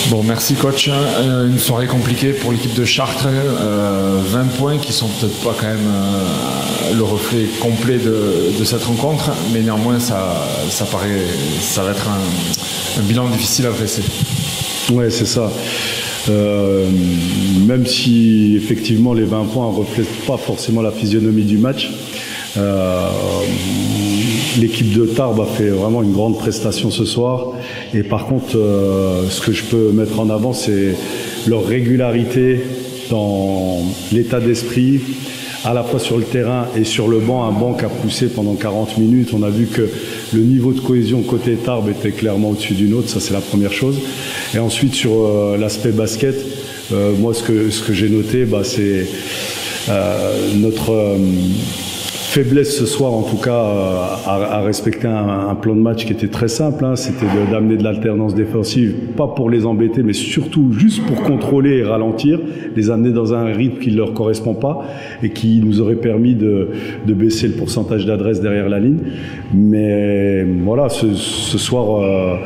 Bon, merci coach. Une soirée compliquée pour l'équipe de Chartres. 20 points qui sont peut-être pas quand même le reflet complet de cette rencontre, mais néanmoins ça va être un bilan difficile à dresser. Ouais, c'est ça. Même si effectivement les 20 points ne reflètent pas forcément la physionomie du match, l'équipe de Tarbes a fait vraiment une grande prestation ce soir. Et par contre, ce que je peux mettre en avant, c'est leur régularité dans l'état d'esprit, à la fois sur le terrain et sur le banc. Un banc qui a poussé pendant 40 minutes. On a vu que le niveau de cohésion côté Tarbes était clairement au-dessus du nôtre. Ça, c'est la première chose. Et ensuite, sur l'aspect basket, moi, ce que j'ai noté, c'est notre faiblesse ce soir, en tout cas, à respecter un plan de match qui était très simple. C'était d'amener de l'alternance défensive, pas pour les embêter, mais surtout juste pour contrôler et ralentir, les amener dans un rythme qui ne leur correspond pas et qui nous aurait permis de baisser le pourcentage d'adresse derrière la ligne. Mais voilà, ce soir,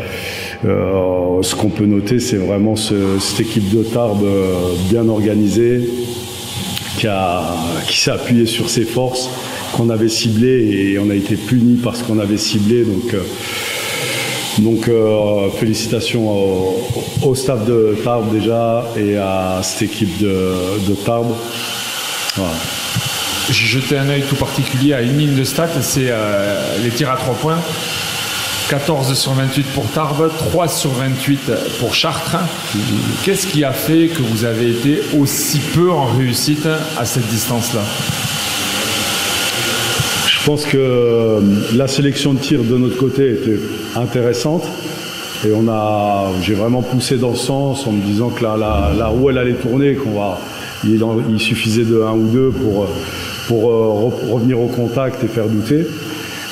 ce qu'on peut noter, c'est vraiment cette équipe de Tarbes bien organisée, qui s'est appuyée sur ses forces, qu'on avait ciblé, et on a été puni parce qu'on avait ciblé. Donc félicitations au staff de Tarbes déjà et à cette équipe de Tarbes. Voilà. J'ai jeté un œil tout particulier à une ligne de stats, c'est les tirs à 3 points. 14 sur 28 pour Tarbes, 3 sur 28 pour Chartres. Qu'est-ce qui a fait que vous avez été aussi peu en réussite à cette distance-là ? Je pense que la sélection de tirs de notre côté était intéressante et j'ai vraiment poussé dans ce sens en me disant que la roue elle allait tourner, il suffisait de 1 ou 2 pour revenir au contact et faire douter.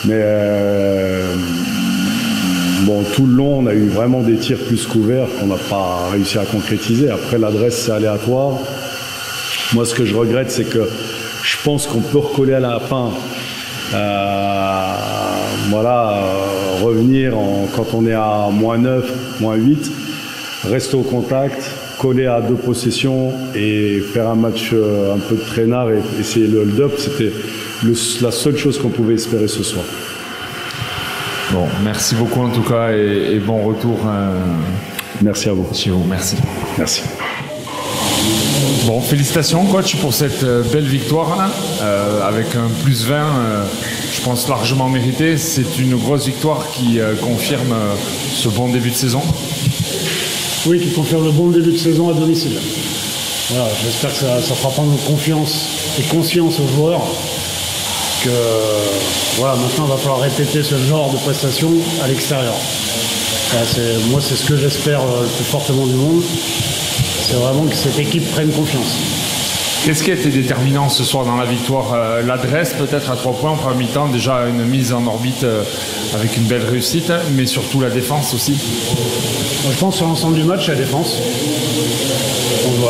Mais tout le long on a eu vraiment des tirs plus couverts qu'on n'a pas réussi à concrétiser. Après l'adresse c'est aléatoire. Moi ce que je regrette c'est que je pense qu'on peut recoller à la fin. Revenir quand on est à -9, -8, rester au contact, coller à 2 possessions et faire un match un peu de traînard et essayer le hold-up, c'était la seule chose qu'on pouvait espérer ce soir. Bon, merci beaucoup en tout cas et bon retour. Merci à vous. Chez vous, merci. Merci. Bon, félicitations coach pour cette belle victoire avec un +20, je pense largement mérité. C'est une grosse victoire qui confirme ce bon début de saison. Oui, qui confirme le bon début de saison à domicile. Voilà, j'espère que ça fera prendre confiance et conscience aux joueurs que maintenant il va falloir répéter ce genre de prestations à l'extérieur. Moi c'est ce que j'espère le plus fortement du monde. C'est vraiment que cette équipe prenne confiance. Qu'est-ce qui a été déterminant ce soir dans la victoire ? L'adresse peut-être à 3 points en première mi-temps, déjà une mise en orbite avec une belle réussite, mais surtout la défense aussi. Je pense sur l'ensemble du match, la défense.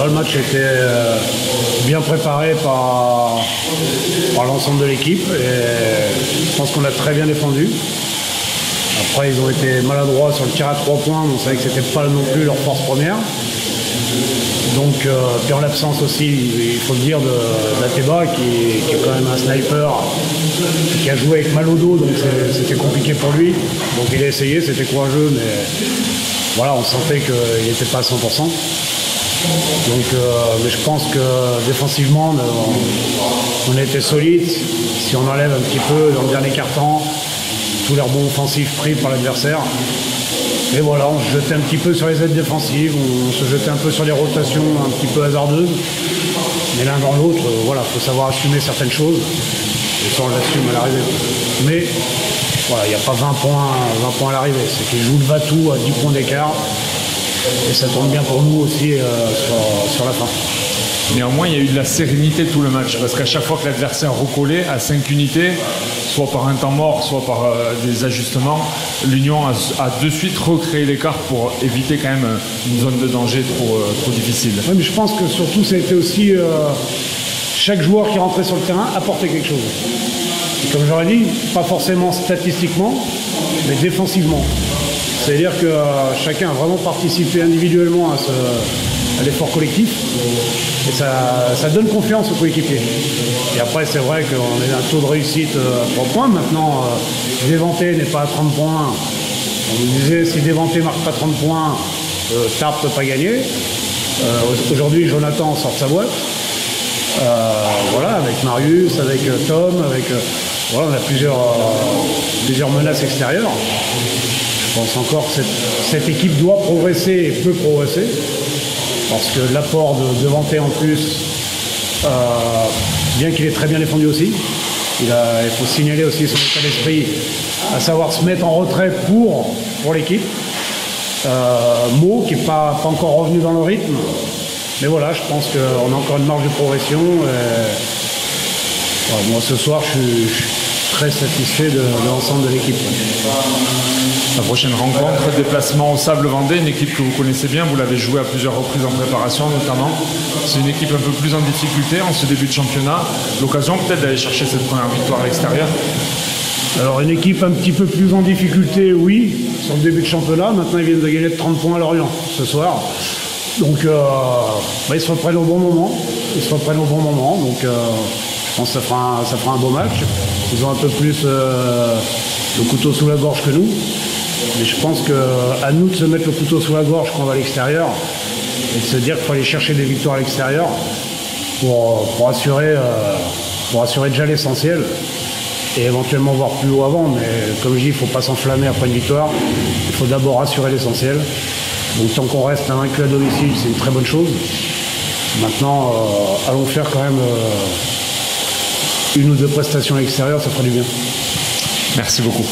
Le match était bien préparé par l'ensemble de l'équipe et je pense qu'on a très bien défendu. Après ils ont été maladroits sur le tir à 3 points, on savait que c'était pas non plus leur force première. Donc, puis en l'absence aussi, il faut le dire, d'Ateba qui est quand même un sniper qui a joué avec mal au dos, donc c'était compliqué pour lui. Donc il a essayé, c'était courageux, mais voilà, on sentait qu'il n'était pas à 100%. Donc, mais je pense que défensivement, on a été solide. Si on enlève un petit peu dans le dernier quart-temps tous les rebonds offensifs pris par l'adversaire. Et voilà, on se jetait un petit peu sur les aides défensives, on se jetait un peu sur les rotations un petit peu hasardeuses. Mais l'un dans l'autre, il faut savoir assumer certaines choses. Et ça, on l'assume à l'arrivée. Mais voilà, il n'y a pas 20 points à l'arrivée. C'est qu'ils jouent le va-tout à 10 points d'écart. Et ça tourne bien pour nous aussi sur la fin. Néanmoins, il y a eu de la sérénité tout le match, parce qu'à chaque fois que l'adversaire recollait à 5 unités, soit par un temps mort, soit par des ajustements, l'Union a de suite recréé l'écart pour éviter quand même une zone de danger trop difficile. Oui, mais je pense que surtout, ça a été aussi chaque joueur qui rentrait sur le terrain apportait quelque chose. Et comme j'aurais dit, pas forcément statistiquement, mais défensivement. C'est-à-dire que chacun a vraiment participé individuellement à l'effort collectif. Et ça donne confiance aux coéquipiers. Et après, c'est vrai qu'on est à un taux de réussite à 3 points. Maintenant, si Déventé n'est pas à 30 points, on nous disait si Déventé ne marque pas 30 points, Tarbes ne peut pas gagner. Aujourd'hui, Jonathan sort de sa boîte. Voilà, avec Marius, avec Tom, voilà, on a plusieurs menaces extérieures. Je pense encore que cette équipe doit progresser et peut progresser. Parce que l'apport de Déventé en plus, bien qu'il est très bien défendu aussi, il faut signaler aussi son état d'esprit, à savoir se mettre en retrait pour l'équipe. Mo qui n'est pas encore revenu dans le rythme. Mais voilà, je pense qu'on a encore une marge de progression. Moi, ce soir, je suis très satisfait de l'ensemble de l'équipe. La prochaine rencontre, déplacement au Sable Vendée, une équipe que vous connaissez bien, vous l'avez joué à plusieurs reprises en préparation notamment. C'est une équipe un peu plus en difficulté en ce début de championnat. L'occasion peut-être d'aller chercher cette première victoire à l'extérieur. Alors une équipe un petit peu plus en difficulté, oui, sur le début de championnat. Maintenant, ils viennent de gagner de 30 points à Lorient ce soir. Donc ils se reprennent au bon moment. Donc je pense que ça fera un beau match. Ils ont un peu plus le couteau sous la gorge que nous. Mais je pense qu'à nous de se mettre le couteau sous la gorge quand on va à l'extérieur et de se dire qu'il faut aller chercher des victoires à l'extérieur pour assurer déjà l'essentiel et éventuellement voir plus haut avant. Mais comme je dis, il ne faut pas s'enflammer après une victoire. Il faut d'abord assurer l'essentiel. Donc tant qu'on reste invaincu à domicile, c'est une très bonne chose. Maintenant, allons faire quand même une ou deux prestations à l'extérieur, ça fera du bien. Merci beaucoup.